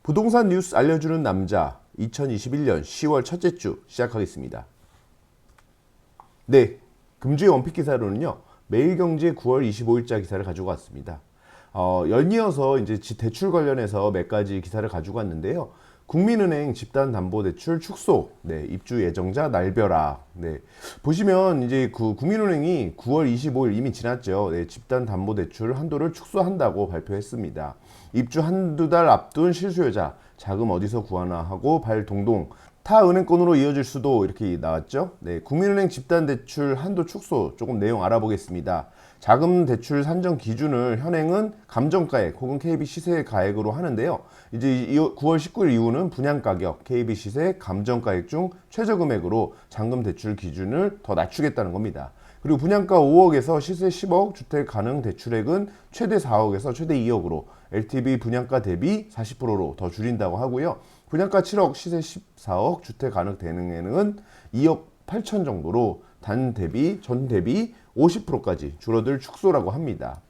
부동산 뉴스 알려주는 남자 2021년 10월 첫째 주 시작하겠습니다. 네, 금주의 원픽 기사로는요. 매일경제 9월 25일자 기사를 가지고 왔습니다. 연이어서 이제 대출 관련해서 몇 가지 기사를 가지고 왔는데요. 국민은행 집단담보대출 축소, 네, 입주 예정자 날벼락. 네, 보시면 이제 그 국민은행이 9월 25일 이미 지났죠. 네, 집단담보대출 한도를 축소한다고 발표했습니다. 입주 한두 달 앞둔 실수요자 자금 어디서 구하나 하고 발동동 타 은행권으로 이어질 수도 이렇게 나왔죠. 네, 국민은행 집단대출 한도 축소 조금 내용 알아보겠습니다. 자금 대출 산정 기준을 현행은 감정가액 혹은 KB 시세 가액으로 하는데요. 이제 9월 19일 이후는 분양가격, KB 시세, 감정가액 중 최저금액으로 잔금 대출 기준을 더 낮추겠다는 겁니다. 그리고 분양가 5억에서 시세 10억, 주택 가능 대출액은 최대 4억에서 최대 2억으로 LTV 분양가 대비 40%로 더 줄인다고 하고요. 분양가 7억, 시세 14억, 주택 가능 대능에는 2억 8천 정도로 전 대비 50%까지 줄어들 축소라고 합니다.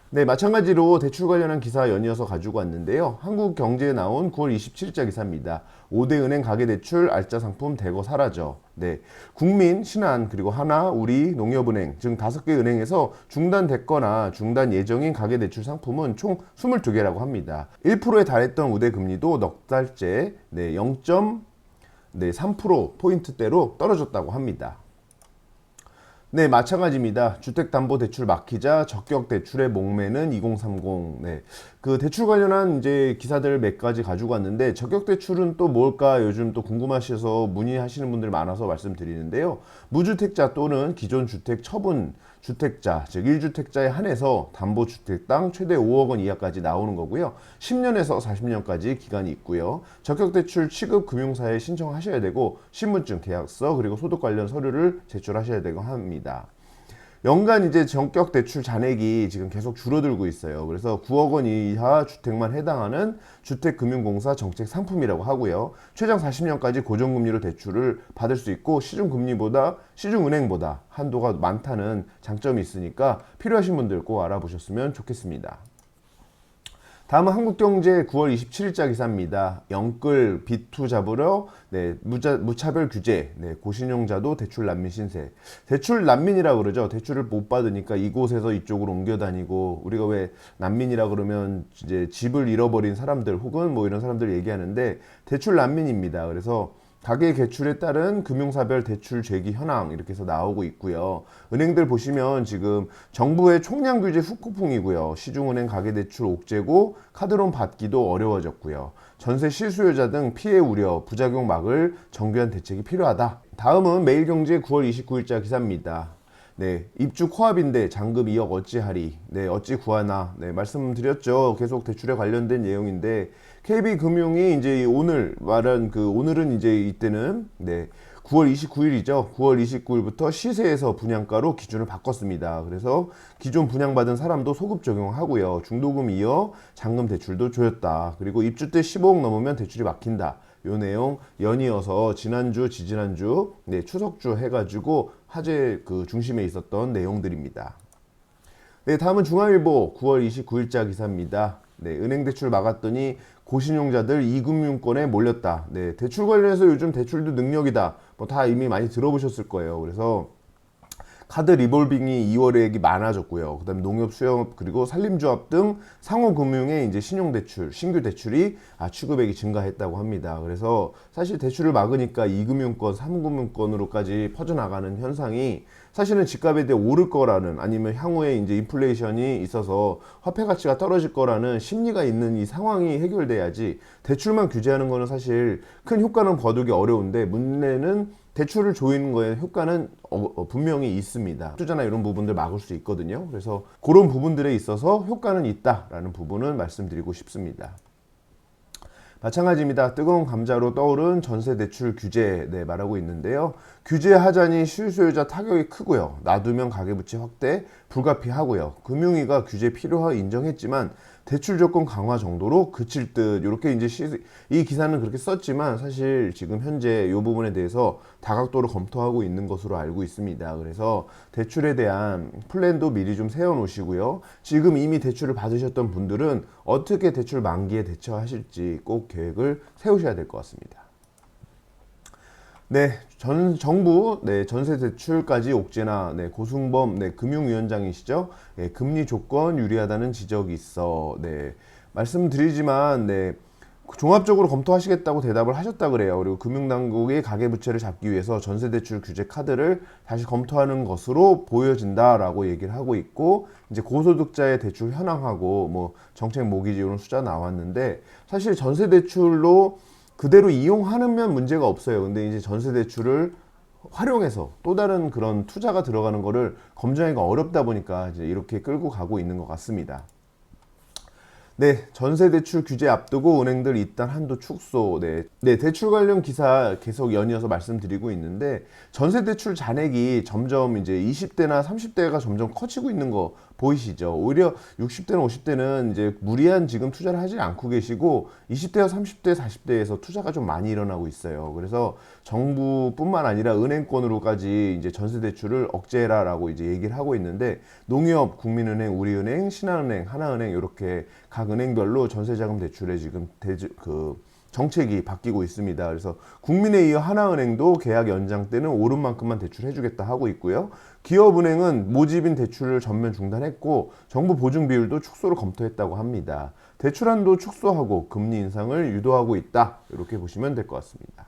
네, 마찬가지로 대출 관련한 기사 연이어서 가지고 왔는데요. 한국경제에 나온 9월 27일자 기사입니다. 5대 은행 가계대출 알짜 상품 대거 사라져. 네, 국민, 신한, 그리고 하나, 우리, 농협은행 등 5개 은행에서 중단됐거나 중단 예정인 가계대출 상품은 총 22개라고 합니다. 1%에 달했던 우대 금리도 넉 달째 0.3%포인트대로 떨어졌다고 합니다. 네, 마찬가지입니다. 주택담보대출 막히자 적격대출의 목매는 2030. 네, 그 대출 관련한 이제 기사들 몇 가지 가지고 왔는데 적격대출은 또 뭘까 요즘 또 궁금하셔서 문의하시는 분들 많아서 말씀드리는데요. 무주택자 또는 기존 주택 처분 주택자, 즉 1주택자에 한해서 담보주택당 최대 5억 원 이하까지 나오는 거고요. 10년에서 40년까지 기간이 있고요. 적격대출 취급 금융사에 신청하셔야 되고 신분증, 계약서, 그리고 소득 관련 서류를 제출하셔야 되고 합니다. 연간 이제 전격 대출 잔액이 지금 계속 줄어들고 있어요. 그래서 9억 원 이하 주택만 해당하는 주택금융공사 정책 상품이라고 하고요. 최장 40년까지 고정금리로 대출을 받을 수 있고 시중은행보다 한도가 많다는 장점이 있으니까 필요하신 분들 꼭 알아보셨으면 좋겠습니다. 다음은 한국경제 9월 27일자 기사입니다. 영끌 빚투 잡으러 무차별 규제, 고신용자도 대출 난민 신세. 대출 난민이라고 그러죠. 대출을 못 받으니까 이곳에서 이쪽으로 옮겨 다니고, 우리가 왜 난민이라 그러면 이제 집을 잃어버린 사람들 혹은 뭐 이런 사람들 얘기하는데 대출 난민입니다. 그래서 가계 개출에 따른 금융사별 대출 제기 현황 이렇게 해서 나오고 있고요. 은행들 보시면 지금 정부의 총량 규제 후폭풍이고요. 시중은행 가계대출 옥죄고 카드론 받기도 어려워졌고요. 전세 실수요자 등 피해 우려, 부작용 막을 정교한 대책이 필요하다. 다음은 매일경제 9월 29일자 기사입니다. 네, 입주 코앞인데 잔금 2억 어찌하리. 네, 어찌 구하나. 네, 말씀드렸죠. 계속 대출에 관련된 내용인데 KB금융이 이제 오늘 말한 오늘은 이제 이때는 9월 29일이죠. 9월 29일부터 시세에서 분양가로 기준을 바꿨습니다. 그래서 기존 분양받은 사람도 소급 적용하고요. 중도금 이어 잔금 대출도 조였다. 그리고 입주 때 15억 넘으면 대출이 막힌다. 요 내용 연이어서 지난주, 지지난주, 추석주 해가지고 화제 중심에 있었던 내용들입니다. 네, 다음은 중앙일보 9월 29일자 기사입니다. 네, 은행 대출 막았더니 고신용자들 이금융권에 몰렸다. 네, 대출 관련해서 요즘 대출도 능력이다. 뭐 다 이미 많이 들어보셨을 거예요. 그래서 카드 리볼빙이 2월액이 많아졌고요. 그다음에 농협, 수협, 그리고 산림조합 등 상호금융의 이제 신용대출, 신규 대출이 취급액이 증가했다고 합니다. 그래서 사실 대출을 막으니까 2금융권, 3금융권으로까지 퍼져나가는 현상이 사실은 집값에 대해 오를 거라는, 아니면 향후에 이제 인플레이션이 있어서 화폐 가치가 떨어질 거라는 심리가 있는 이 상황이 해결돼야지 대출만 규제하는 거는 사실 큰 효과는 거두기 어려운데, 문제는 대출을 조이는 거에 효과는 분명히 있습니다. 투자나 이런 부분들 막을 수 있거든요. 그래서 그런 부분들에 있어서 효과는 있다라는 부분은 말씀드리고 싶습니다. 마찬가지입니다. 뜨거운 감자로 떠오른 전세 대출 규제 말하고 있는데요. 규제하자니 실수요자 타격이 크고요. 놔두면 가계부채 확대 불가피하고요. 금융위가 규제 필요하 인정했지만 대출 조건 강화 정도로 그칠 듯 이렇게 이제 이 기사는 그렇게 썼지만 사실 지금 현재 이 부분에 대해서 다각도로 검토하고 있는 것으로 알고 있습니다. 그래서 대출에 대한 플랜도 미리 좀 세워 놓으시고요. 지금 이미 대출을 받으셨던 분들은 어떻게 대출 만기에 대처하실지 꼭 계획을 세우셔야 될 것 같습니다. 네, 정부 전세 대출까지 옥죄나 고승범 금융위원장이시죠. 금리 조건 유리하다는 지적이 있어. 말씀드리지만 종합적으로 검토하시겠다고 대답을 하셨다 그래요. 그리고 금융당국이 가계부채를 잡기 위해서 전세대출 규제 카드를 다시 검토하는 것으로 보여진다라고 얘기를 하고 있고, 이제 고소득자의 대출 현황하고 뭐 정책 모기지 이런 숫자 나왔는데, 사실 전세대출로 그대로 이용하면 문제가 없어요. 근데 이제 전세대출을 활용해서 또 다른 그런 투자가 들어가는 거를 검증하기가 어렵다 보니까 이제 이렇게 끌고 가고 있는 것 같습니다. 네, 전세대출 규제 앞두고 은행들 일단 한도 축소. 대출 관련 기사 계속 연이어서 말씀드리고 있는데, 전세대출 잔액이 점점 이제 20대나 30대가 점점 커지고 있는 거 보이시죠? 오히려 60대나 50대는 이제 무리한 지금 투자를 하지 않고 계시고 20대와 30대, 40대에서 투자가 좀 많이 일어나고 있어요. 그래서 정부뿐만 아니라 은행권으로까지 이제 전세대출을 억제해라라고 이제 얘기를 하고 있는데, 농협, 국민은행, 우리은행, 신한은행, 하나은행 이렇게 각 은행별로 전세자금 대출에 지금 정책이 바뀌고 있습니다. 그래서 국민에 이어 하나은행도 계약 연장 때는 오른 만큼만 대출해주겠다 하고 있고요. 기업은행은 모집인 대출을 전면 중단했고 정부 보증 비율도 축소를 검토했다고 합니다. 대출 한도 축소하고 금리 인상을 유도하고 있다. 이렇게 보시면 될 것 같습니다.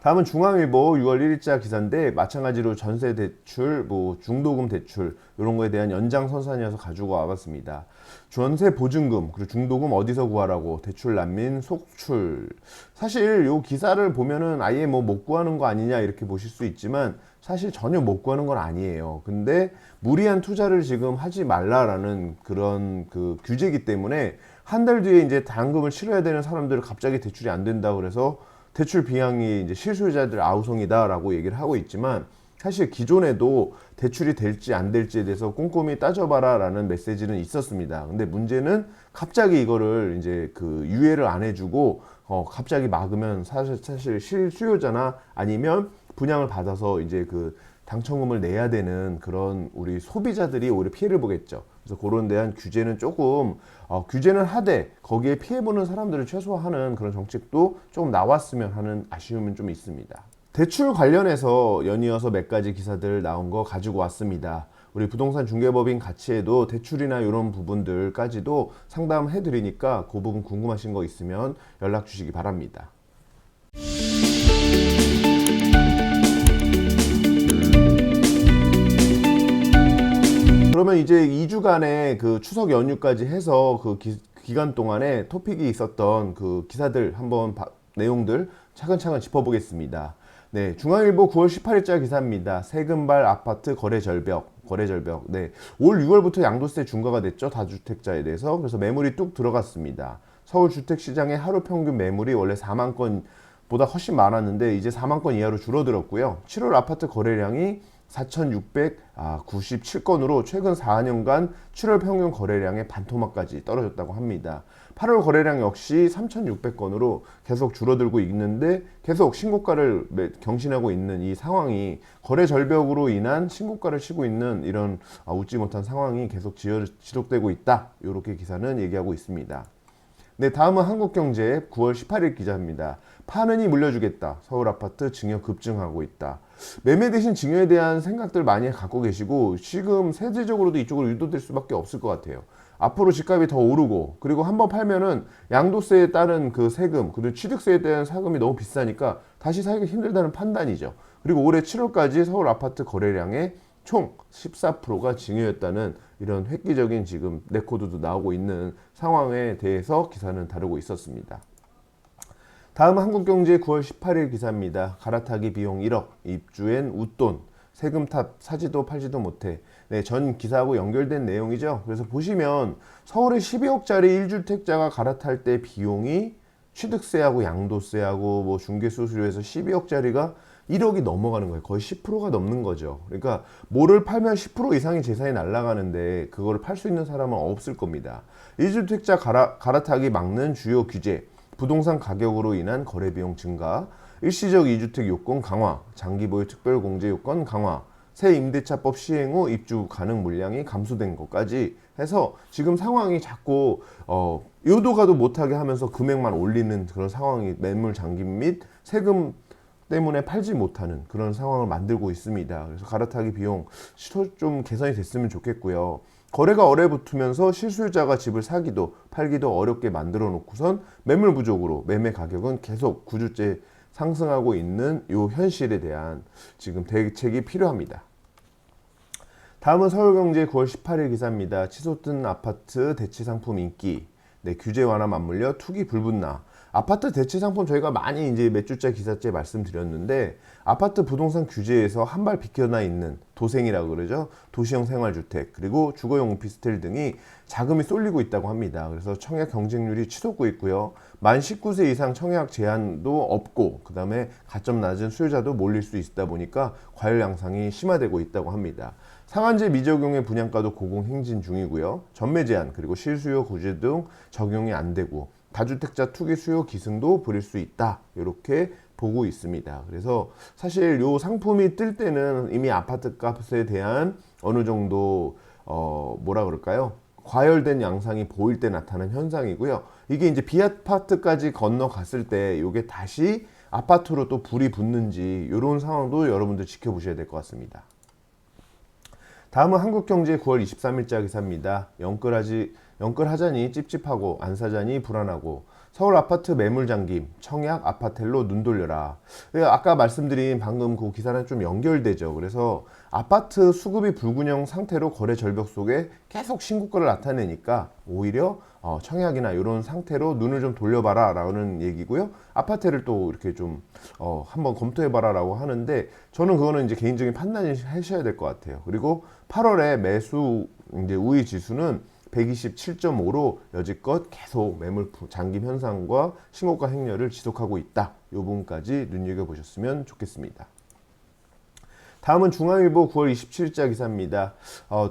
다음은 중앙일보 6월 1일자 기사인데, 마찬가지로 전세 대출, 중도금 대출 이런 거에 대한 연장선상이어서 가지고 와봤습니다. 전세 보증금 그리고 중도금 어디서 구하라고, 대출 난민 속출. 사실 이 기사를 보면은 아예 못 구하는 거 아니냐 이렇게 보실 수 있지만 사실 전혀 못 구하는 건 아니에요. 근데 무리한 투자를 지금 하지 말라라는 그런 그 규제이기 때문에 한 달 뒤에 이제 당금을 치러야 되는 사람들은 갑자기 대출이 안 된다 그래서 대출 비용이 이제 실수요자들 아우성이다라고 얘기를 하고 있지만, 사실 기존에도 대출이 될지 안 될지에 대해서 꼼꼼히 따져봐라라는 메시지는 있었습니다. 근데 문제는 갑자기 이거를 이제 유예를 안 해주고 갑자기 막으면 사실 실수요자나 아니면 분양을 받아서 이제 당첨금을 내야 되는 그런 우리 소비자들이 오히려 피해를 보겠죠. 그래서 그런 대한 규제는 조금 규제는 하되 거기에 피해보는 사람들을 최소화하는 그런 정책도 조금 나왔으면 하는 아쉬움은 좀 있습니다. 대출 관련해서 연이어서 몇 가지 기사들 나온 거 가지고 왔습니다. 우리 부동산 중개법인 가치에도 대출이나 이런 부분들까지도 상담해 드리니까 그 부분 궁금하신 거 있으면 연락 주시기 바랍니다. 그러면 이제 2주간의 추석 연휴까지 해서 기간 동안에 토픽이 있었던 기사들 한번 내용들 차근차근 짚어보겠습니다. 네, 중앙일보 9월 18일자 기사입니다. 세금발 아파트 거래 절벽. 네, 올 6월부터 양도세 중과가 됐죠, 다주택자에 대해서. 그래서 매물이 뚝 들어갔습니다. 서울 주택시장의 하루 평균 매물이 원래 4만 건보다 훨씬 많았는데 이제 4만 건 이하로 줄어들었고요. 7월 아파트 거래량이 4,697건으로 최근 4년간 7월 평균 거래량의 반토막까지 떨어졌다고 합니다. 8월 거래량 역시 3,600건으로 계속 줄어들고 있는데, 계속 신고가를 경신하고 있는 이 상황이 거래 절벽으로 인한 신고가를 치고 있는 이런 웃지 못한 상황이 계속 지속되고 있다. 이렇게 기사는 얘기하고 있습니다. 네, 다음은 한국경제 9월 18일 기자입니다. 파느니 물려주겠다. 서울 아파트 증여 급증하고 있다. 매매 대신 증여에 대한 생각들 많이 갖고 계시고 지금 세제적으로도 이쪽으로 유도될 수밖에 없을 것 같아요. 앞으로 집값이 더 오르고, 그리고 한번 팔면은 양도세에 따른 세금, 그리고 취득세에 대한 세금이 너무 비싸니까 다시 사기가 힘들다는 판단이죠. 그리고 올해 7월까지 서울 아파트 거래량의 총 14%가 증여였다는 이런 획기적인 지금 레코드도 나오고 있는 상황에 대해서 기사는 다루고 있었습니다. 다음 한국경제 9월 18일 기사입니다. 갈아타기 비용 1억, 입주엔 웃돈, 세금탑 사지도 팔지도 못해. 네, 전 기사하고 연결된 내용이죠. 그래서 보시면 서울의 12억짜리 1주택자가 갈아탈 때 비용이 취득세하고 양도세하고 중개수수료에서 12억짜리가 1억이 넘어가는 거예요. 거의 10%가 넘는 거죠. 그러니까 뭐를 팔면 10% 이상의 재산이 날아가는데 그거를 팔 수 있는 사람은 없을 겁니다. 1주택자 갈아타기 막는 주요 규제, 부동산 가격으로 인한 거래 비용 증가, 일시적 2주택 요건 강화, 장기 보유 특별 공제 요건 강화, 새 임대차법 시행 후 입주 가능 물량이 감소된 것까지 해서 지금 상황이 자꾸 요도 가도 못하게 하면서 금액만 올리는 그런 상황이 매물 잠김 및 세금 때문에 팔지 못하는 그런 상황을 만들고 있습니다. 그래서 갈아타기 비용 좀 개선이 됐으면 좋겠고요. 거래가 얼어붙으면서 실수요자가 집을 사기도 팔기도 어렵게 만들어 놓고선 매물 부족으로 매매 가격은 계속 9주째 상승하고 있는 요 현실에 대한 지금 대책이 필요합니다. 다음은 서울경제 9월 18일 기사입니다. 치솟던 아파트 대치 상품 인기, 네, 규제 완화 맞물려 투기 불붙나. 아파트 대치 상품 저희가 많이 이제 몇 주째 기사째 말씀드렸는데 아파트 부동산 규제에서 한 발 비껴나 있는 도생이라고 그러죠. 도시형 생활주택 그리고 주거용 오피스텔 등이 자금이 쏠리고 있다고 합니다. 그래서 청약 경쟁률이 치솟고 있고요. 만 19세 이상 청약 제한도 없고 그 다음에 가점 낮은 수요자도 몰릴 수 있다 보니까 과열 양상이 심화되고 있다고 합니다. 상한제 미적용의 분양가도 고공행진 중이고요. 전매 제한 그리고 실수요 구제 등 적용이 안 되고 다주택자 투기 수요 기승도 부릴 수 있다. 이렇게 보고 있습니다. 그래서 사실 요 상품이 뜰 때는 이미 아파트 값에 대한 어느 정도 뭐라 그럴까요? 과열된 양상이 보일 때 나타나는 현상이고요. 이게 이제 비아파트까지 건너갔을 때 이게 다시 아파트로 또 불이 붙는지 이런 상황도 여러분들 지켜보셔야 될 것 같습니다. 다음은 한국경제 9월 23일자 기사입니다. 영끌하자니 찝찝하고 안 사자니 불안하고 서울 아파트 매물 잠김 청약 아파텔로 눈 돌려라. 아까 말씀드린 방금 그 기사랑 좀 연결되죠. 그래서 아파트 수급이 불균형 상태로 거래 절벽 속에 계속 신고가를 나타내니까 오히려 청약이나 이런 상태로 눈을 좀 돌려봐라 라는 얘기고요. 아파트를 또 이렇게 좀 한번 검토해봐라 라고 하는데 저는 그거는 이제 개인적인 판단을 하셔야 될 것 같아요. 그리고 8월에 매수 이제 우위 지수는 127.5로 여지껏 계속 매물 잠김 현상과 신고가 행렬을 지속하고 있다. 이 부분까지 눈여겨보셨으면 좋겠습니다. 다음은 중앙일보 9월 27일자 기사입니다.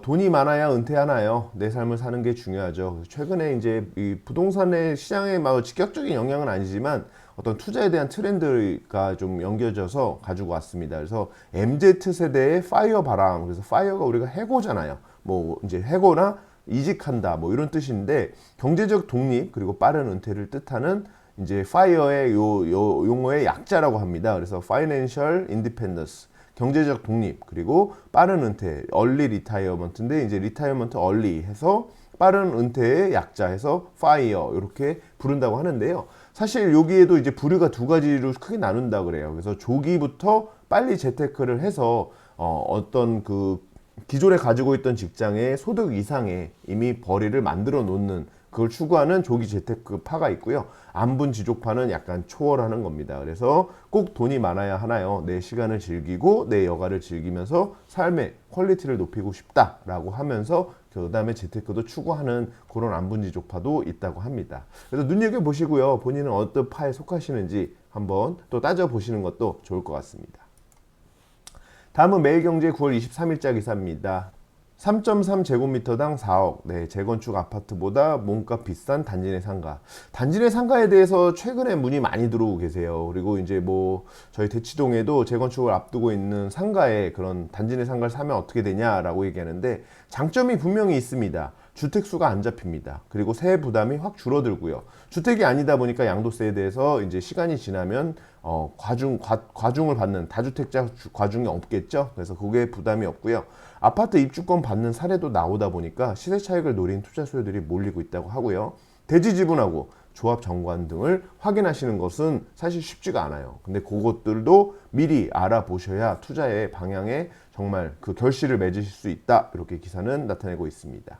돈이 많아야 은퇴하나요? 내 삶을 사는 게 중요하죠. 최근에 이제 이 부동산의 시장에 직격적인 영향은 아니지만 어떤 투자에 대한 트렌드가 좀 연결져서 가지고 왔습니다. 그래서 MZ세대의 파이어 바람, 그래서 파이어가 우리가 해고잖아요. 뭐 이제 해고나 이직한다 뭐 이런 뜻인데 경제적 독립 그리고 빠른 은퇴를 뜻하는 이제 파이어의 요 용어의 약자라고 합니다. 그래서 Financial Independence 경제적 독립 그리고 빠른 은퇴 얼리 리타이어먼트인데 이제 리타이어먼트 얼리 해서 빠른 은퇴의 약자 해서 파이어 이렇게 부른다고 하는데요. 사실 여기에도 이제 부류가 두 가지로 크게 나눈다 그래요. 그래서 조기부터 빨리 재테크를 해서 어떤 그 기존에 가지고 있던 직장의 소득 이상의 이미 벌이를 만들어 놓는 그걸 추구하는 조기 재테크파가 있고요. 안분지족파는 약간 초월하는 겁니다. 그래서 꼭 돈이 많아야 하나요? 내 시간을 즐기고 내 여가를 즐기면서 삶의 퀄리티를 높이고 싶다라고 하면서 그 다음에 재테크도 추구하는 그런 안분지족파도 있다고 합니다. 그래서 눈여겨보시고요. 본인은 어떤 파에 속하시는지 한번 또 따져보시는 것도 좋을 것 같습니다. 다음은 매일경제 9월 23일자 기사입니다. 3.3제곱미터당 4억. 네, 재건축 아파트보다 몸값 비싼 단지 내 상가. 단지 내 상가에 대해서 최근에 문의 많이 들어오고 계세요. 그리고 이제 뭐 저희 대치동에도 재건축을 앞두고 있는 상가에 그런 단지 내 상가를 사면 어떻게 되냐라고 얘기하는데 장점이 분명히 있습니다. 주택수가 안 잡힙니다. 그리고 세액 부담이 확 줄어들고요. 주택이 아니다 보니까 양도세에 대해서 이제 시간이 지나면 과중을 받는 다주택자 과중이 없겠죠. 그래서 그게 부담이 없고요. 아파트 입주권 받는 사례도 나오다 보니까 시세 차익을 노린 투자 수요들이 몰리고 있다고 하고요. 대지 지분하고 조합 정관 등을 확인하시는 것은 사실 쉽지가 않아요. 근데 그것들도 미리 알아보셔야 투자의 방향에 정말 그 결실을 맺으실 수 있다. 이렇게 기사는 나타내고 있습니다.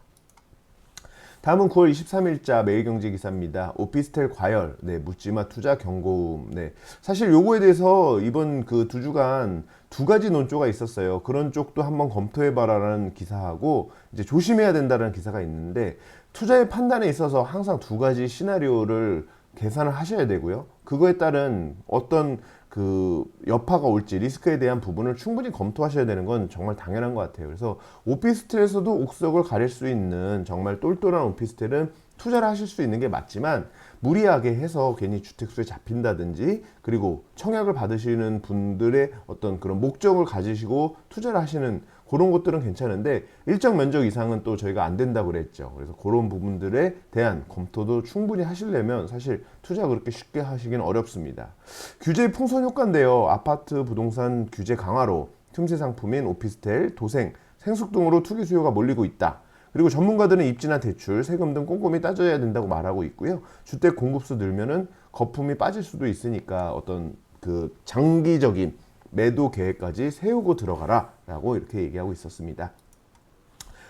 다음은 9월 23일자 매일경제 기사입니다. 오피스텔 과열, 네, 묻지마 투자 경고음. 네, 사실 요거에 대해서 이번 그 두 주간 두 가지 논조가 있었어요. 그런 쪽도 한번 검토해봐라라는 기사하고 이제 조심해야 된다는 기사가 있는데 투자의 판단에 있어서 항상 두 가지 시나리오를 계산을 하셔야 되고요. 그거에 따른 어떤 그 여파가 올지 리스크에 대한 부분을 충분히 검토하셔야 되는 건 정말 당연한 것 같아요. 그래서 오피스텔에서도 옥석을 가릴 수 있는 정말 똘똘한 오피스텔은 투자를 하실 수 있는 게 맞지만 무리하게 해서 괜히 주택수에 잡힌다든지 그리고 청약을 받으시는 분들의 어떤 그런 목적을 가지시고 투자를 하시는 그런 것들은 괜찮은데 일정 면적 이상은 또 저희가 안 된다고 그랬죠. 그래서 그런 부분들에 대한 검토도 충분히 하시려면 사실 투자 그렇게 쉽게 하시기는 어렵습니다. 규제 풍선 효과인데요. 아파트 부동산 규제 강화로 틈새 상품인 오피스텔, 도생, 생숙 등으로 투기 수요가 몰리고 있다. 그리고 전문가들은 입지나 대출, 세금 등 꼼꼼히 따져야 된다고 말하고 있고요. 주택 공급수 늘면은 거품이 빠질 수도 있으니까 어떤 그 장기적인 매도 계획까지 세우고 들어가라 라고 이렇게 얘기하고 있었습니다.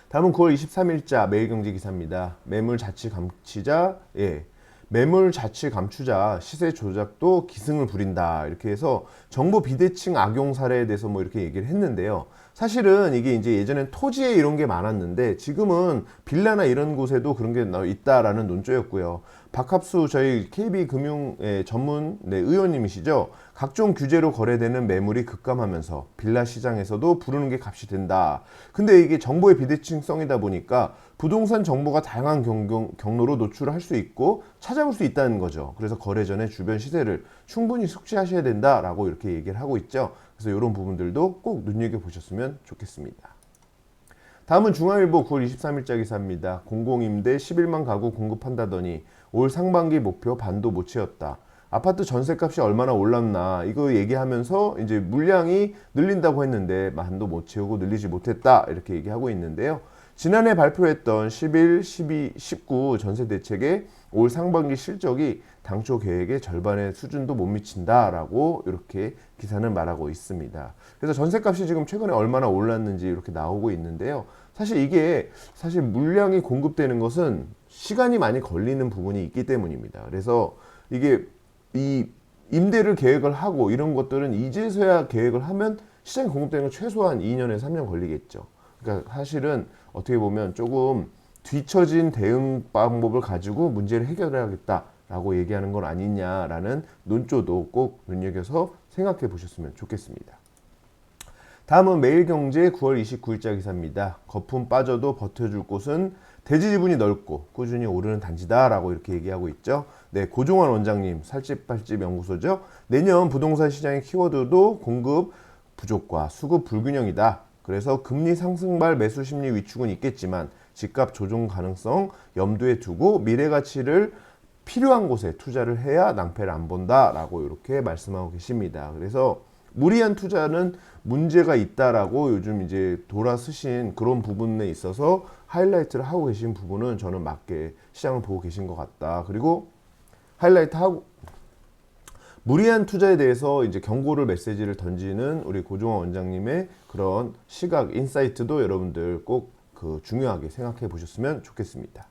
다음은 9월 23일자 매일경제 기사입니다. 매물 자치 감추자, 매물 자치 감추자 시세 조작도 기승을 부린다 이렇게 해서 정보 비대칭 악용 사례에 대해서 뭐 이렇게 얘기를 했는데요. 사실은 이게 이제 예전엔 토지에 이런 게 많았는데 지금은 빌라나 이런 곳에도 그런 게 있다라는 논조였고요. 박합수 저희 KB금융 전문 의원님이시죠. 각종 규제로 거래되는 매물이 급감하면서 빌라 시장에서도 부르는 게 값이 된다. 근데 이게 정보의 비대칭성이다 보니까 부동산 정보가 다양한 경로로 노출을 할 수 있고 찾아볼 수 있다는 거죠. 그래서 거래 전에 주변 시세를 충분히 숙지하셔야 된다라고 이렇게 얘기를 하고 있죠. 그래서 이런 부분들도 꼭 눈여겨보셨으면 좋겠습니다. 다음은 중앙일보 9월 23일자 기사입니다. 공공임대 11만 가구 공급한다더니 올 상반기 목표 반도 못 채웠다. 아파트 전세값이 얼마나 올랐나 이거 얘기하면서 이제 물량이 늘린다고 했는데 반도 못 채우고 늘리지 못했다 이렇게 얘기하고 있는데요. 지난해 발표했던 11, 12, 19 전세 대책의 올 상반기 실적이 당초 계획의 절반의 수준도 못 미친다라고 이렇게 기사는 말하고 있습니다. 그래서 전세값이 지금 최근에 얼마나 올랐는지 이렇게 나오고 있는데요. 사실 이게 물량이 공급되는 것은 시간이 많이 걸리는 부분이 있기 때문입니다. 그래서 이게 이 임대를 계획을 하고 이런 것들은 이제서야 계획을 하면 시장에 공급되는 건 최소한 2년에서 3년 걸리겠죠. 그러니까 사실은 어떻게 보면 조금 뒤처진 대응 방법을 가지고 문제를 해결해야겠다라고 얘기하는 건 아니냐라는 논조도 꼭 눈여겨서 생각해 보셨으면 좋겠습니다. 다음은 매일경제 9월 29일자 기사입니다. 거품 빠져도 버텨줄 곳은 대지 지분이 넓고 꾸준히 오르는 단지다라고 이렇게 얘기하고 있죠. 네, 고종환 원장님 살집팔집 연구소죠. 내년 부동산 시장의 키워드도 공급 부족과 수급 불균형이다. 그래서 금리 상승발 매수 심리 위축은 있겠지만 집값 조정 가능성 염두에 두고 미래 가치를 필요한 곳에 투자를 해야 낭패를 안 본다라고 이렇게 말씀하고 계십니다. 그래서 무리한 투자는 문제가 있다라고 요즘 이제 돌아서신 그런 부분에 있어서 하이라이트를 하고 계신 부분은 저는 맞게 시장을 보고 계신 것 같다. 그리고 하이라이트 하고 무리한 투자에 대해서 이제 경고를 메시지를 던지는 우리 고종환 원장님의 그런 시각, 인사이트도 여러분들 꼭 그 중요하게 생각해 보셨으면 좋겠습니다.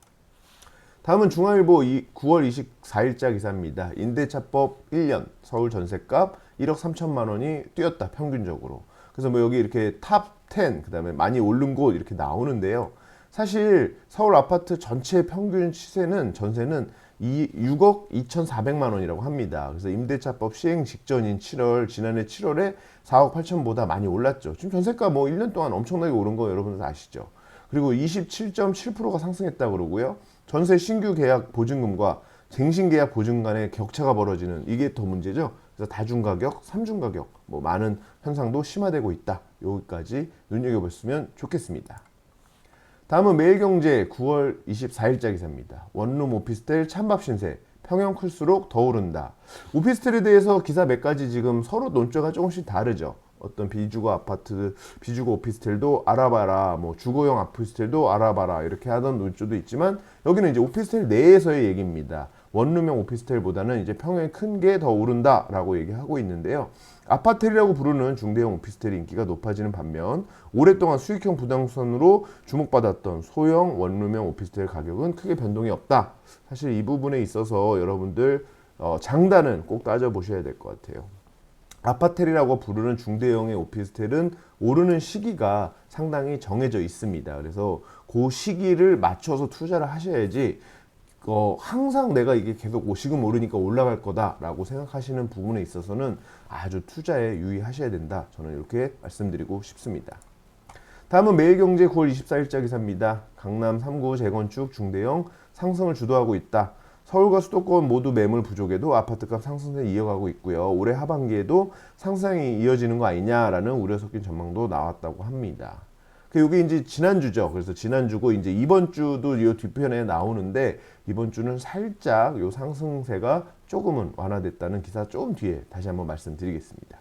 다음은 중앙일보 9월 24일자 기사입니다. 임대차법 1년 서울 전셋값 1억 3천만 원이 뛰었다 평균적으로. 그래서 뭐 여기 이렇게 탑 10 그다음에 많이 오른 곳 이렇게 나오는데요. 사실 서울 아파트 전체 평균 시세는 전세는 6억 2,400만 원이라고 합니다. 그래서 임대차법 시행 직전인 지난해 7월에 4억 8천보다 많이 올랐죠. 지금 전세가 뭐 1년 동안 엄청나게 오른 거 여러분들 아시죠? 그리고 27.7%가 상승했다고 그러고요. 전세 신규 계약 보증금과 갱신 계약 보증 간의 격차가 벌어지는 이게 더 문제죠. 그래서 다중 가격, 삼중 가격 뭐 많은 현상도 심화되고 있다. 여기까지 눈여겨보시면 좋겠습니다. 다음은 매일경제 9월 24일자 기사입니다. 원룸 오피스텔 찬밥 신세 평형 클수록 더 오른다. 오피스텔에 대해서 기사 몇 가지 지금 서로 논조가 조금씩 다르죠. 어떤 비주거 아파트, 비주거 오피스텔도 알아봐라, 뭐 주거용 오피스텔도 알아봐라 이렇게 하던 논조도 있지만 여기는 이제 오피스텔 내에서의 얘기입니다. 원룸형 오피스텔보다는 이제 평형이 큰 게 더 오른다라고 얘기하고 있는데요. 아파텔이라고 부르는 중대형 오피스텔의 인기가 높아지는 반면 오랫동안 수익형 부동산으로 주목받았던 소형 원룸형 오피스텔 가격은 크게 변동이 없다. 사실 이 부분에 있어서 여러분들 장단은 꼭 따져보셔야 될 것 같아요. 아파텔이라고 부르는 중대형의 오피스텔은 오르는 시기가 상당히 정해져 있습니다. 그래서 그 시기를 맞춰서 투자를 하셔야지 항상 내가 이게 계속 지금 오르니까 올라갈 거다라고 생각하시는 부분에 있어서는 아주 투자에 유의하셔야 된다. 저는 이렇게 말씀드리고 싶습니다. 다음은 매일경제 9월 24일자 기사입니다. 강남 3구 재건축 중대형 상승을 주도하고 있다. 서울과 수도권 모두 매물 부족에도 아파트값 상승세 이어가고 있고요. 올해 하반기에도 상승이 이어지는 거 아니냐라는 우려 섞인 전망도 나왔다고 합니다. 이게 이제 지난주죠. 그래서 지난주고 이제 이번 주도 이 뒤편에 나오는데 이번 주는 살짝 요 상승세가 조금은 완화됐다는 기사 조금 뒤에 다시 한번 말씀드리겠습니다.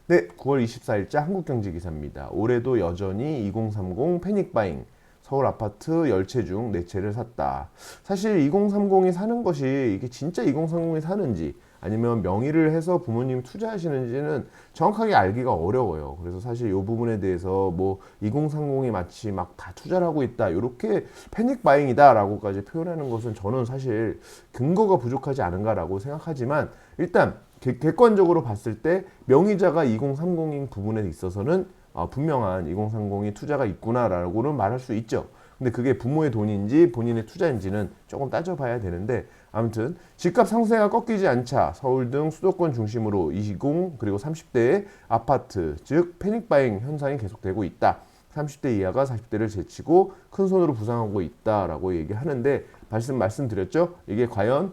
네, 9월 24일자 한국경제 기사입니다. 올해도 여전히 2030 패닉바잉. 서울 아파트 10채 중 4채를 샀다. 사실 2030이 사는 것이 이게 진짜 2030이 사는지 아니면 명의를 해서 부모님 투자하시는지는 정확하게 알기가 어려워요. 그래서 사실 이 부분에 대해서 뭐 2030이 마치 막 다 투자를 하고 있다. 이렇게 패닉 바잉이다 라고까지 표현하는 것은 저는 사실 근거가 부족하지 않은가라고 생각하지만 일단 객관적으로 봤을 때 명의자가 2030인 부분에 있어서는 분명한 2030이 투자가 있구나라고는 말할 수 있죠. 근데 그게 부모의 돈인지 본인의 투자인지는 조금 따져봐야 되는데 아무튼 집값 상승세가 꺾이지 않자 서울 등 수도권 중심으로 20 그리고 30대의 아파트 즉 패닉바잉 현상이 계속되고 있다. 30대 이하가 40대를 제치고 큰 손으로 부상하고 있다라고 얘기하는데 말씀드렸죠. 이게 과연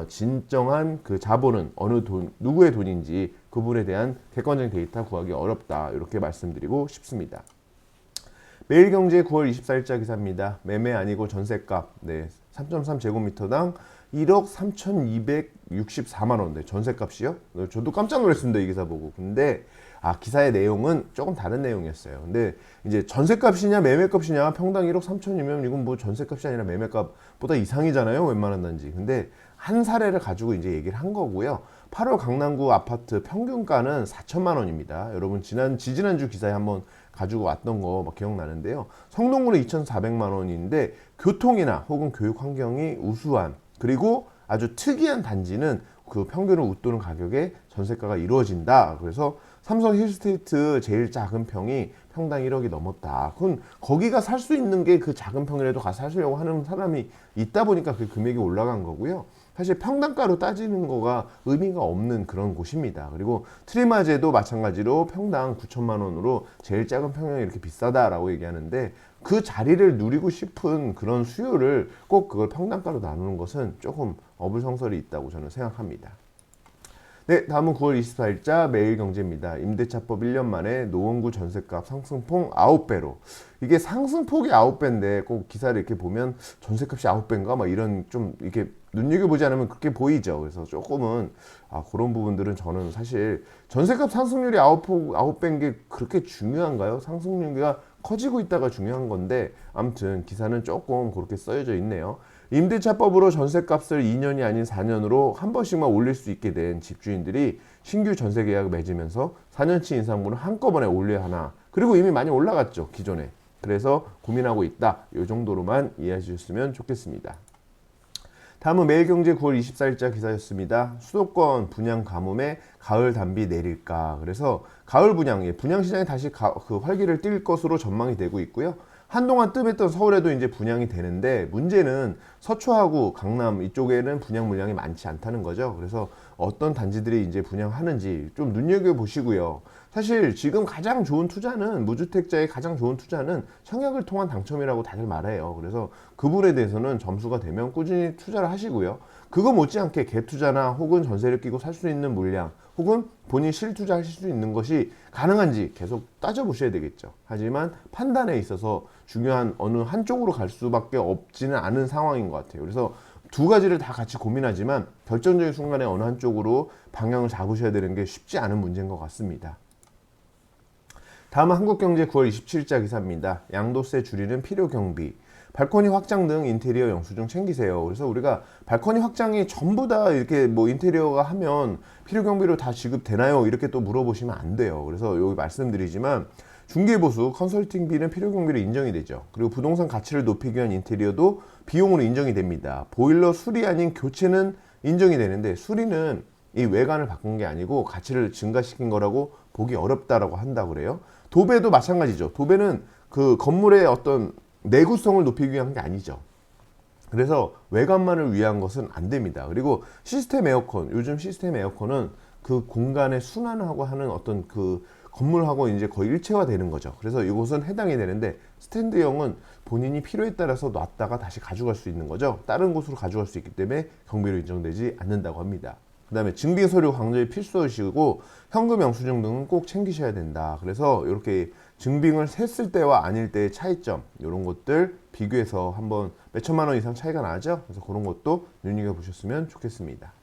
진정한 그 자본은 어느 돈 누구의 돈인지 그 부분에 대한 객관적인 데이터 구하기 어렵다 이렇게 말씀드리고 싶습니다. 매일경제 9월 24일자 기사입니다. 매매 아니고 전세값 3.3제곱미터당 1억 3,264만 원. 전세값이요? 저도 깜짝 놀랐습니다. 이 기사 보고. 근데 기사의 내용은 조금 다른 내용이었어요. 근데 이제 전세값이냐 매매값이냐 평당 1억 3천이면 이건 뭐 전세값이 아니라 매매값보다 이상이잖아요. 웬만한 단지. 근데 한 사례를 가지고 이제 얘기를 한 거고요. 8월 강남구 아파트 평균가는 4천만 원입니다. 여러분 지난주 기사에 한번 가지고 왔던 거 막 기억나는데요. 성동구는 2,400만 원인데 교통이나 혹은 교육 환경이 우수한 그리고 아주 특이한 단지는 그 평균을 웃도는 가격에 전세가가 이루어진다. 그래서 삼성 힐스테이트 제일 작은 평이 평당 1억이 넘었다. 그건 거기가 살 수 있는 게 그 작은 평이라도 가서 사시려고 하는 사람이 있다 보니까 그 금액이 올라간 거고요. 사실 평당가로 따지는 거가 의미가 없는 그런 곳입니다. 그리고 트리마제도 마찬가지로 평당 9천만 원으로 제일 작은 평형이 이렇게 비싸다라고 얘기하는데 그 자리를 누리고 싶은 그런 수요를 꼭 그걸 평당가로 나누는 것은 조금 어불성설이 있다고 저는 생각합니다. 네, 다음은 9월 24일자 매일경제입니다. 임대차법 1년 만에 노원구 전세값 상승폭 9배로. 이게 상승폭이 9배인데 꼭 기사를 이렇게 보면 전세값이 9배인가? 막 이런 좀 이렇게 눈여겨보지 않으면 그렇게 보이죠. 그래서 조금은 그런 부분들은 저는 사실 전세값 상승률이 9배인 게 그렇게 중요한가요? 상승률이 커지고 있다가 중요한 건데 아무튼 기사는 조금 그렇게 써져 있네요. 임대차법으로 전세값을 2년이 아닌 4년으로 한 번씩만 올릴 수 있게 된 집주인들이 신규 전세 계약을 맺으면서 4년치 인상분을 한꺼번에 올려야 하나. 그리고 이미 많이 올라갔죠, 기존에. 그래서 고민하고 있다. 이 정도로만 이해해 주셨으면 좋겠습니다. 다음은 매일경제 9월 24일자 기사였습니다. 수도권 분양 가뭄에 가을 단비 내릴까. 그래서 가을 분양 시장이 다시 그 활기를 띨 것으로 전망이 되고 있고요. 한동안 뜸했던 서울에도 이제 분양이 되는데 문제는 서초하고 강남 이쪽에는 분양 물량이 많지 않다는 거죠. 그래서 어떤 단지들이 이제 분양하는지 좀 눈여겨보시고요. 사실 지금 가장 좋은 투자는 무주택자의 가장 좋은 투자는 청약을 통한 당첨이라고 다들 말해요. 그래서 그분에 대해서는 점수가 되면 꾸준히 투자를 하시고요. 그거 못지않게 갭투자나 혹은 전세를 끼고 살 수 있는 물량 혹은 본인 실투자하실 수 있는 것이 가능한지 계속 따져보셔야 되겠죠. 하지만 판단에 있어서 중요한 어느 한쪽으로 갈 수밖에 없지는 않은 상황인 것 같아요. 그래서 두 가지를 다 같이 고민하지만 결정적인 순간에 어느 한쪽으로 방향을 잡으셔야 되는 게 쉽지 않은 문제인 것 같습니다. 다음은 한국경제 9월 27일자 기사입니다. 양도세 줄이는 필요 경비. 발코니 확장 등 인테리어 영수증 챙기세요. 그래서 우리가 발코니 확장이 전부 다 이렇게 뭐 인테리어가 하면 필요 경비로 다 지급되나요? 이렇게 또 물어보시면 안 돼요. 그래서 여기 말씀드리지만 중개보수, 컨설팅비는 필요 경비로 인정이 되죠. 그리고 부동산 가치를 높이기 위한 인테리어도 비용으로 인정이 됩니다. 보일러 수리 아닌 교체는 인정이 되는데 수리는 이 외관을 바꾼 게 아니고 가치를 증가시킨 거라고 보기 어렵다라고 한다고 그래요. 도배도 마찬가지죠. 도배는 그 건물의 어떤 내구성을 높이기 위한 게 아니죠. 그래서 외관만을 위한 것은 안 됩니다. 그리고 시스템 에어컨, 요즘 시스템 에어컨은 그 공간의 순환하고 하는 어떤 그 건물하고 이제 거의 일체화 되는 거죠. 그래서 이것은 해당이 되는데 스탠드형은 본인이 필요에 따라서 놨다가 다시 가져갈 수 있는 거죠. 다른 곳으로 가져갈 수 있기 때문에 경비로 인정되지 않는다고 합니다. 그 다음에 증빙 서류 강조의 필수이시고 현금 영수증 등은 꼭 챙기셔야 된다. 그래서 이렇게 증빙을 했을 때와 아닐 때의 차이점, 이런 것들 비교해서 한번 몇 천만 원 이상 차이가 나죠. 그래서 그런 것도 눈여겨보셨으면 좋겠습니다.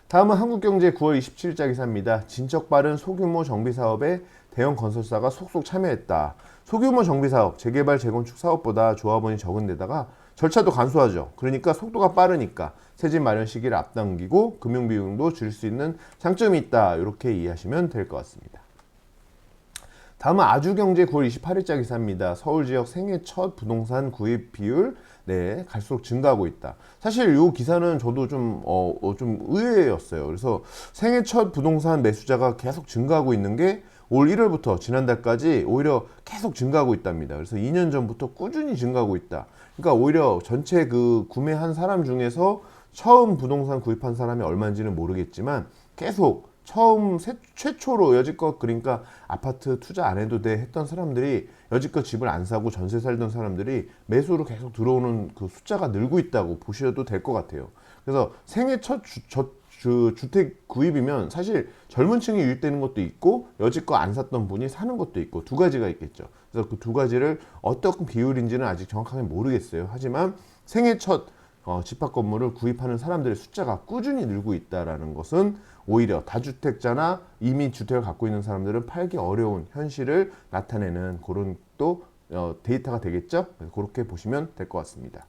다음은 한국경제 9월 27일자 기사입니다. 진척 빠른 소규모 정비 사업에 대형 건설사가 속속 참여했다. 소규모 정비 사업, 재개발, 재건축 사업보다 조합원이 적은 데다가 절차도 간소하죠. 그러니까 속도가 빠르니까 세집 마련 시기를 앞당기고 금융 비용도 줄일 수 있는 장점이 있다. 이렇게 이해하시면 될 것 같습니다. 다음은 아주경제 9월 28일자 기사입니다. 서울 지역 생애 첫 부동산 구입 비율 갈수록 증가하고 있다. 사실 이 기사는 저도 좀 의외였어요. 그래서 생애 첫 부동산 매수자가 계속 증가하고 있는 게 올 1월부터 지난달까지 오히려 계속 증가하고 있답니다. 그래서 2년 전부터 꾸준히 증가하고 있다. 그러니까 오히려 전체 그 구매한 사람 중에서 처음 부동산 구입한 사람이 얼마인지는 모르겠지만 계속 처음 최초로 여지껏 그러니까 아파트 투자 안 해도 돼 했던 사람들이 여지껏 집을 안 사고 전세 살던 사람들이 매수로 계속 들어오는 그 숫자가 늘고 있다고 보셔도 될 것 같아요. 그래서 생애 첫 주택 구입이면 사실 젊은 층이 유입되는 것도 있고 여지껏 안 샀던 분이 사는 것도 있고 두 가지가 있겠죠. 그래서 그 두 가지를 어떤 비율인지는 아직 정확하게 모르겠어요. 하지만 생애 첫 집합 건물을 구입하는 사람들의 숫자가 꾸준히 늘고 있다는 것은 오히려 다주택자나 이미 주택을 갖고 있는 사람들은 팔기 어려운 현실을 나타내는 그런 또 데이터가 되겠죠. 그렇게 보시면 될 것 같습니다.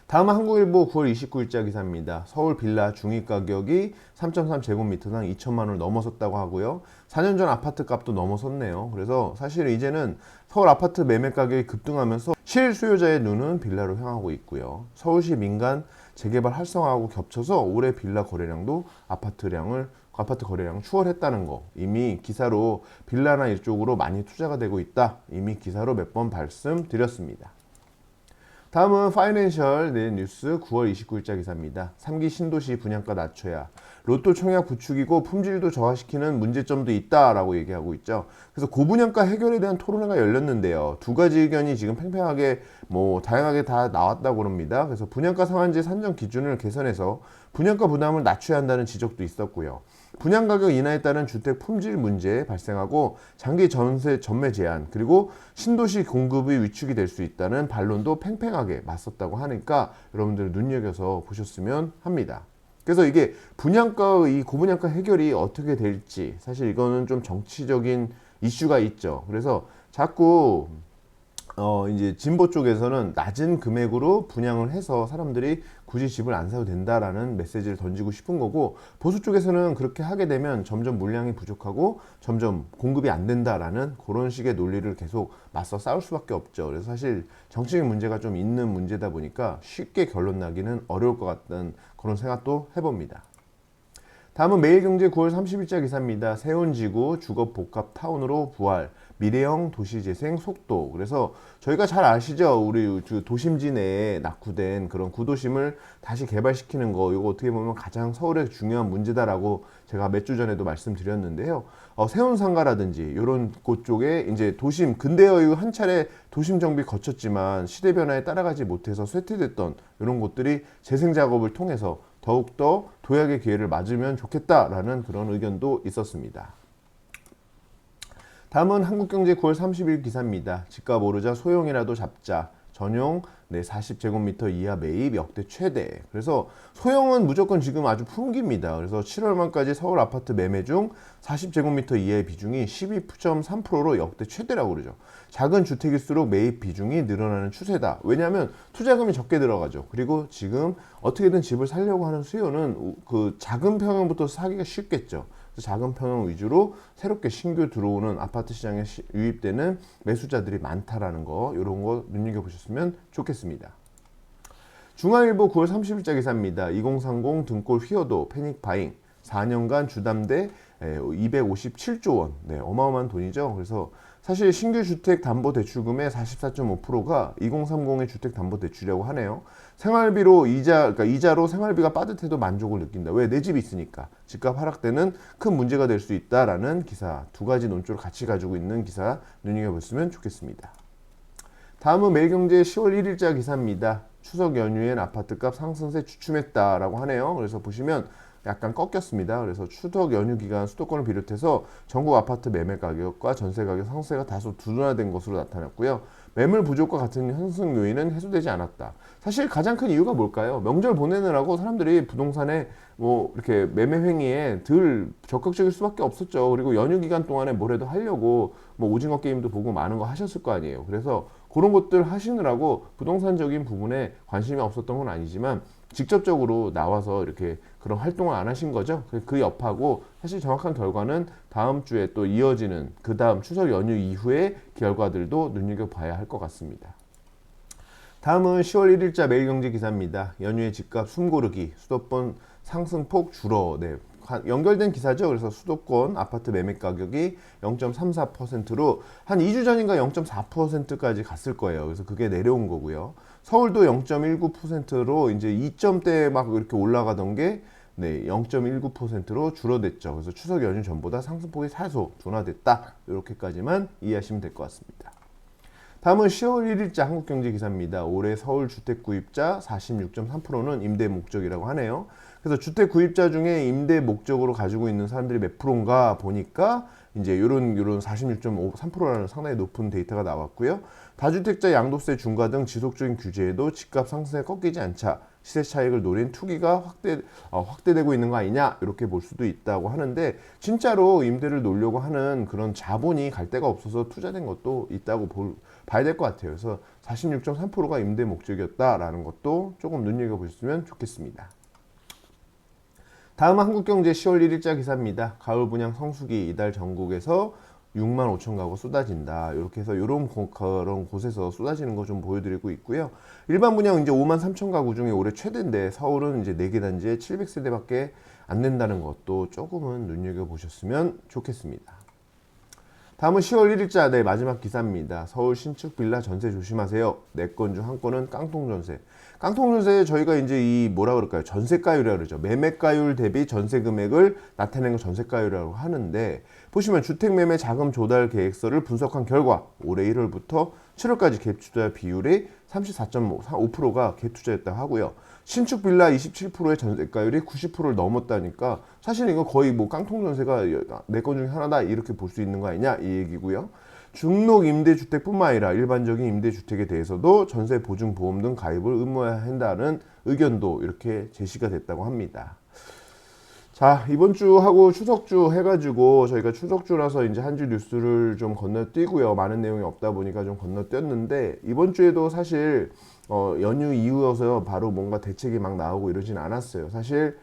다음은 한국일보 9월 29일자 기사입니다. 서울 빌라 중위 가격이 3.3제곱미터당 2천만 원을 넘어섰다고 하고요. 4년 전 아파트 값도 넘어섰네요. 그래서 사실 이제는 서울 아파트 매매 가격이 급등하면서 실수요자의 눈은 빌라로 향하고 있고요. 서울시 민간 재개발 활성화하고 겹쳐서 올해 빌라 거래량도 아파트 거래량을 추월했다는 거, 이미 기사로 빌라나 이쪽으로 많이 투자가 되고 있다. 이미 기사로 몇 번 말씀드렸습니다. 다음은 파이낸셜 뉴스 9월 29일자 기사입니다. 3기 신도시 분양가 낮춰야 로또 청약 부추기고 품질도 저하시키는 문제점도 있다라고 얘기하고 있죠. 그래서 고분양가 해결에 대한 토론회가 열렸는데요. 두 가지 의견이 지금 팽팽하게 다양하게 다 나왔다고 합니다. 그래서 분양가 상한제 산정 기준을 개선해서 분양가 부담을 낮춰야 한다는 지적도 있었고요. 분양가격 인하에 따른 주택 품질 문제 발생하고 장기 전세 전매 제한, 그리고 신도시 공급이 위축이 될 수 있다는 반론도 팽팽하게 맞섰다고 하니까 여러분들 눈여겨서 보셨으면 합니다. 그래서 이게 이 고분양가 해결이 어떻게 될지 사실 이거는 좀 정치적인 이슈가 있죠. 그래서 자꾸 이제 진보 쪽에서는 낮은 금액으로 분양을 해서 사람들이 굳이 집을 안 사도 된다라는 메시지를 던지고 싶은 거고, 보수 쪽에서는 그렇게 하게 되면 점점 물량이 부족하고 점점 공급이 안 된다라는 그런 식의 논리를 계속 맞서 싸울 수밖에 없죠. 그래서 사실 정치적인 문제가 좀 있는 문제다 보니까 쉽게 결론 나기는 어려울 것 같다는 그런 생각도 해봅니다. 다음은 매일경제 9월 30일자 기사입니다. 세운지구 주거복합 타운으로 부활, 미래형 도시재생 속도. 그래서 저희가 잘 아시죠? 우리 도심지 내에 낙후된 그런 구도심을 다시 개발시키는 거, 이거 어떻게 보면 가장 서울의 중요한 문제다라고 제가 몇 주 전에도 말씀드렸는데요. 세운상가라든지 이런 곳 쪽에 이제 도심 근대화 이후 한 차례 도심 정비 거쳤지만 시대 변화에 따라가지 못해서 쇠퇴됐던 이런 곳들이 재생 작업을 통해서 더욱더 도약의 기회를 맞으면 좋겠다라는 그런 의견도 있었습니다. 다음은 한국경제 9월 30일 기사입니다. 집값 오르자 소형이라도 잡자. 전용 40제곱미터 이하 매입 역대 최대. 그래서 소형은 무조건 지금 아주 풍기입니다. 그래서 7월 말까지 서울 아파트 매매 중 40제곱미터 이하의 비중이 12.3%로 역대 최대라고 그러죠. 작은 주택일수록 매입 비중이 늘어나는 추세다. 왜냐하면 투자금이 적게 들어가죠. 그리고 지금 어떻게든 집을 살려고 하는 수요는 그 작은 평형부터 사기가 쉽겠죠. 작은 평형 위주로 새롭게 신규 들어오는 아파트 시장에 유입되는 매수자들이 많다라는 거, 이런 거 눈여겨보셨으면 좋겠습니다. 중앙일보 9월 30일자 기사입니다. 2030 등골 휘어도 패닉 바잉, 4년간 주담대 257조 원. 어마어마한 돈이죠. 그래서 사실 신규 주택 담보 대출금의 44.5%가 2030의 주택 담보 대출이라고 하네요. 생활비로 그러니까 이자로 생활비가 빠듯해도 만족을 느낀다. 왜? 내 집이 있으니까. 집값 하락 때는 큰 문제가 될 수 있다라는 기사, 두 가지 논조를 같이 가지고 있는 기사 눈여겨보시면 좋겠습니다. 다음은 매일경제 10월 1일자 기사입니다. 추석 연휴엔 아파트값 상승세 주춤했다라고 하네요. 그래서 보시면 약간 꺾였습니다. 그래서 추석 연휴 기간 수도권을 비롯해서 전국 아파트 매매 가격과 전세 가격 상승세가 다소 둔화된 것으로 나타났고요. 매물 부족과 같은 현상 요인은 해소되지 않았다. 사실 가장 큰 이유가 뭘까요? 명절 보내느라고 사람들이 부동산에 뭐 이렇게 매매 행위에 덜 적극적일 수밖에 없었죠. 그리고 연휴 기간 동안에 뭐라도 하려고 뭐 오징어 게임도 보고 많은 거 하셨을 거 아니에요. 그래서 그런 것들 하시느라고 부동산적인 부분에 관심이 없었던 건 아니지만 직접적으로 나와서 이렇게 그런 활동을 안 하신 거죠. 그 여파고 사실 정확한 결과는 다음 주에 또 이어지는 그 다음 추석 연휴 이후의 결과들도 눈여겨봐야 할 것 같습니다. 다음은 10월 1일자 매일경제 기사입니다. 연휴에 집값 숨고르기, 수도권 상승폭 줄어. 네, 연결된 기사죠. 그래서 수도권 아파트 매매 가격이 0.34%로 한 2주 전인가 0.4%까지 갔을 거예요. 그래서 그게 내려온 거고요. 서울도 0.19%로 이제 2점대 막 이렇게 올라가던 게 네, 0.19%로 줄어들었죠. 그래서 추석 연휴 전보다 상승폭이 다소 둔화됐다. 이렇게까지만 이해하시면 될 것 같습니다. 다음은 10월 1일자 한국경제 기사입니다. 올해 서울 주택 구입자 46.3%는 임대 목적이라고 하네요. 그래서 주택 구입자 중에 임대 목적으로 가지고 있는 사람들이 몇 프로인가 보니까 이제 요런 46.3%라는 상당히 높은 데이터가 나왔고요. 다주택자 양도세 중과 등 지속적인 규제에도 집값 상승에 꺾이지 않자 시세 차익을 노린 투기가 확대되고 있는 거 아니냐 이렇게 볼 수도 있다고 하는데 진짜로 임대를 놓으려고 하는 그런 자본이 갈 데가 없어서 투자된 것도 있다고 봐야 될 것 같아요. 그래서 46.3%가 임대 목적이었다라는 것도 조금 눈여겨보셨으면 좋겠습니다. 다음은 한국경제 10월 1일자 기사입니다. 가을 분양 성수기 이달 전국에서 6만 5천 가구 쏟아진다. 이렇게 해서 그런 곳에서 쏟아지는 거 좀 보여드리고 있고요. 일반 분양 이제 5만 3천 가구 중에 올해 최대인데 서울은 이제 4개 단지에 700세대밖에 안 된다는 것도 조금은 눈여겨보셨으면 좋겠습니다. 다음은 10월 1일자 네, 마지막 기사입니다. 서울 신축 빌라 전세 조심하세요. 4건 중 1건은 깡통 전세. 깡통 전세 저희가 이제 이 뭐라 그럴까요? 전세가율이라고 그러죠. 매매가율 대비 전세 금액을 나타내는 걸 전세가율이라고 하는데 보시면 주택매매 자금 조달 계획서를 분석한 결과 올해 1월부터 7월까지 갭 투자 비율이 34.5%가 갭 투자였다고 하고요. 신축 빌라 27%의 전세가율이 90%를 넘었다니까 사실 이거 거의 뭐 깡통 전세가 4건 중에 하나다 이렇게 볼 수 있는 거 아니냐 이 얘기고요. 중록 임대주택뿐만 아니라 일반적인 임대주택에 대해서도 전세 보증 보험 등 가입을 의무화해야 한다는 의견도 이렇게 제시가 됐다고 합니다. 자, 이번 주하고 추석주 해가지고 저희가 추석주라서 이제 한 주 뉴스를 좀 건너뛰고요. 많은 내용이 없다 보니까 좀 건너뛰었는데 이번 주에도 사실 연휴 이후여서 바로 뭔가 대책이 막 나오고 이러진 않았어요. 사실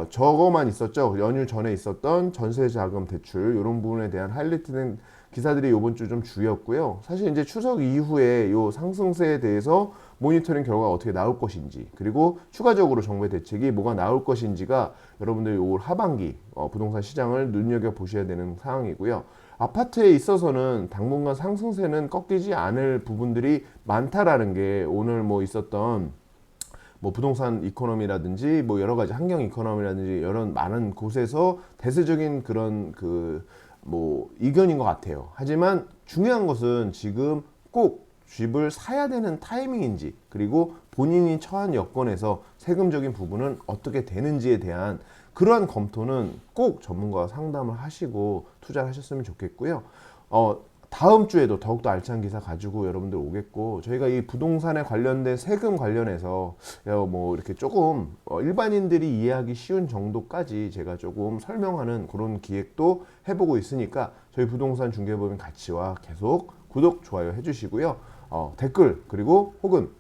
저거만 있었죠. 연휴 전에 있었던 전세자금 대출 이런 부분에 대한 하이라이트된 기사들이 이번 주 좀 주였고요. 사실 이제 추석 이후에 요 상승세에 대해서 모니터링 결과가 어떻게 나올 것인지 그리고 추가적으로 정부의 대책이 뭐가 나올 것인지가 여러분들 올 하반기 부동산 시장을 눈여겨 보셔야 되는 상황이고요. 아파트에 있어서는 당분간 상승세는 꺾이지 않을 부분들이 많다라는 게 오늘 뭐 있었던 뭐 부동산 이코노미라든지 뭐 여러 가지 환경 이코노미라든지 이런 많은 곳에서 대세적인 그런 뭐 의견인 것 같아요. 하지만 중요한 것은 지금 꼭 집을 사야 되는 타이밍인지 그리고 본인이 처한 여건에서 세금적인 부분은 어떻게 되는지에 대한 그러한 검토는 꼭 전문가와 상담을 하시고 투자를 하셨으면 좋겠고요. 다음 주에도 더욱더 알찬 기사 가지고 여러분들 오겠고 저희가 이 부동산에 관련된 세금 관련해서 뭐 이렇게 조금 일반인들이 이해하기 쉬운 정도까지 제가 조금 설명하는 그런 기획도 해보고 있으니까 저희 부동산 중개법인 가치와 계속 구독, 좋아요 해주시고요. 댓글 그리고 혹은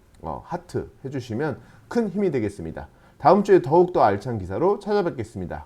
하트 해주시면 큰 힘이 되겠습니다. 다음 주에 더욱더 알찬 기사로 찾아뵙겠습니다.